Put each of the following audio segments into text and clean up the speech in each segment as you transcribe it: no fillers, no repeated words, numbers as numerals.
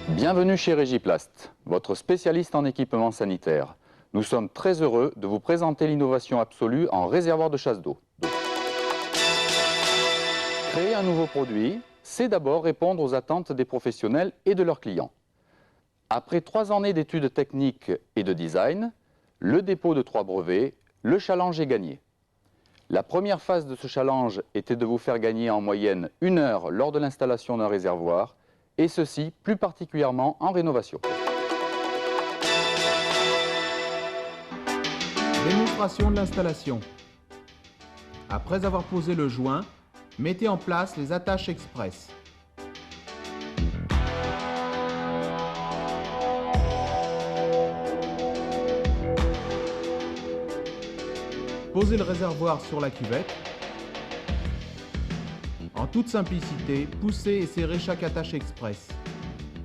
Bienvenue chez Régiplast, votre spécialiste en équipement sanitaire. Nous sommes très heureux de vous présenter l'innovation absolue en réservoir de chasse d'eau. Créer un nouveau produit, c'est d'abord répondre aux attentes des professionnels et de leurs clients. Après 3 années d'études techniques et de design, le dépôt de 3 brevets, le challenge est gagné. La première phase de ce challenge était de vous faire gagner en moyenne 1 heure lors de l'installation d'un réservoir, et ceci plus particulièrement en rénovation. Démonstration de l'installation. Après avoir posé le joint, mettez en place les attaches express. Posez le réservoir sur la cuvette. En toute simplicité, poussez et serrez chaque attache express.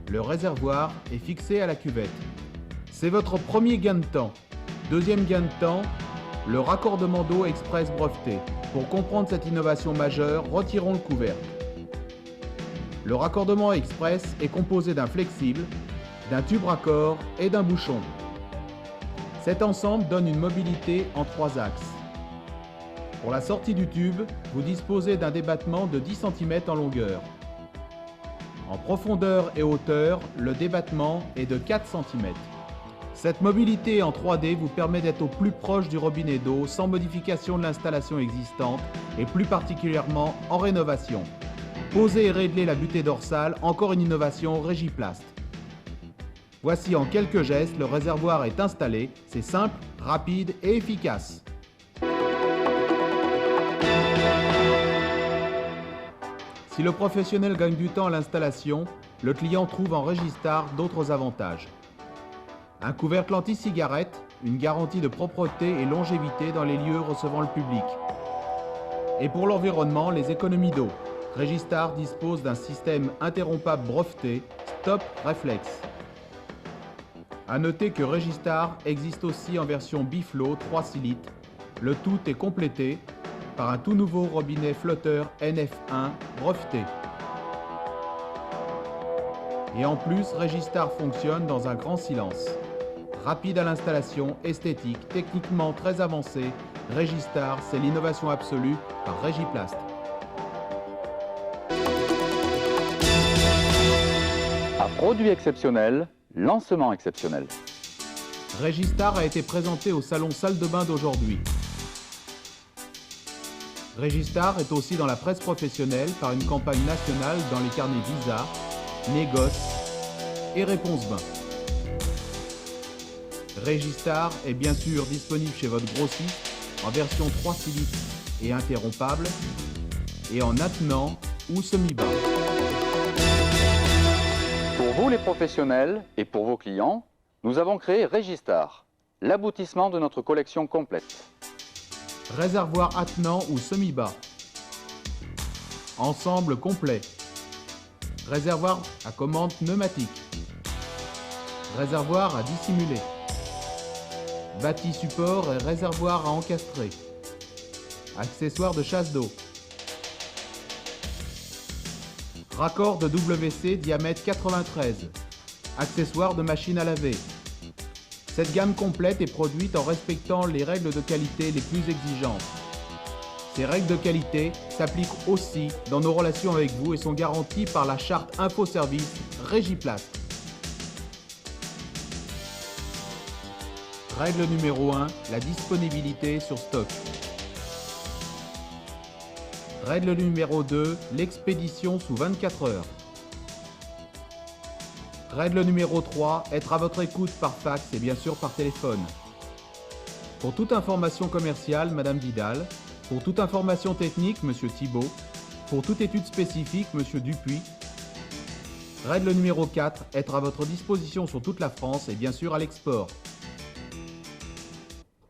Le réservoir est fixé à la cuvette. C'est votre premier gain de temps. Deuxième gain de temps, le raccordement d'eau express breveté. Pour comprendre cette innovation majeure, retirons le couvercle. Le raccordement express est composé d'un flexible, d'un tube raccord et d'un bouchon. Cet ensemble donne une mobilité en 3 axes. Pour la sortie du tube, vous disposez d'un débattement de 10 cm en longueur. En profondeur et hauteur, le débattement est de 4 cm. Cette mobilité en 3D vous permet d'être au plus proche du robinet d'eau sans modification de l'installation existante et plus particulièrement en rénovation. Poser et régler la butée dorsale, encore une innovation Régiplast. Voici en quelques gestes, le réservoir est installé, c'est simple, rapide et efficace. Si le professionnel gagne du temps à l'installation, le client trouve en Régistar d'autres avantages. Un couvercle anti-cigarette, une garantie de propreté et longévité dans les lieux recevant le public. Et pour l'environnement, les économies d'eau. Régistar dispose d'un système interrompable breveté, Stop Reflex. A noter que Régistar existe aussi en version Biflow 3-6 litres. Le tout est complété par un tout nouveau robinet flotteur NF1 breveté. Et en plus, Régistar fonctionne dans un grand silence. Rapide à l'installation, esthétique, techniquement très avancé, Régistar, c'est l'innovation absolue par Régiplast. À produit exceptionnel, lancement exceptionnel. Régistar a été présenté au salon Salle de Bain d'aujourd'hui. Régistar est aussi dans la presse professionnelle par une campagne nationale dans les carnets Visa, Négoce et Réponse Bain. Régistar est bien sûr disponible chez votre grossiste en version 3-6 litres et interrompable et en attenant ou semi-bas. Pour vous les professionnels et pour vos clients, nous avons créé Régistar, l'aboutissement de notre collection complète. Réservoir attenant ou semi-bas. Ensemble complet. Réservoir à commande pneumatique. Réservoir à dissimuler. Bâti support et réservoir à encastrer. Accessoires de chasse d'eau. Raccord de WC diamètre 93. Accessoires de machine à laver. Cette gamme complète est produite en respectant les règles de qualité les plus exigeantes. Ces règles de qualité s'appliquent aussi dans nos relations avec vous et sont garanties par la charte InfoService Régiplast. Règle numéro 1, la disponibilité sur stock. Règle numéro 2, l'expédition sous 24 heures. Règle numéro 3, être à votre écoute par fax et bien sûr par téléphone. Pour toute information commerciale, Madame Vidal. Pour toute information technique, Monsieur Thibault. Pour toute étude spécifique, Monsieur Dupuis. Règle numéro 4, être à votre disposition sur toute la France et bien sûr à l'export.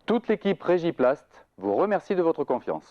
Toute l'équipe Régiplast vous remercie de votre confiance.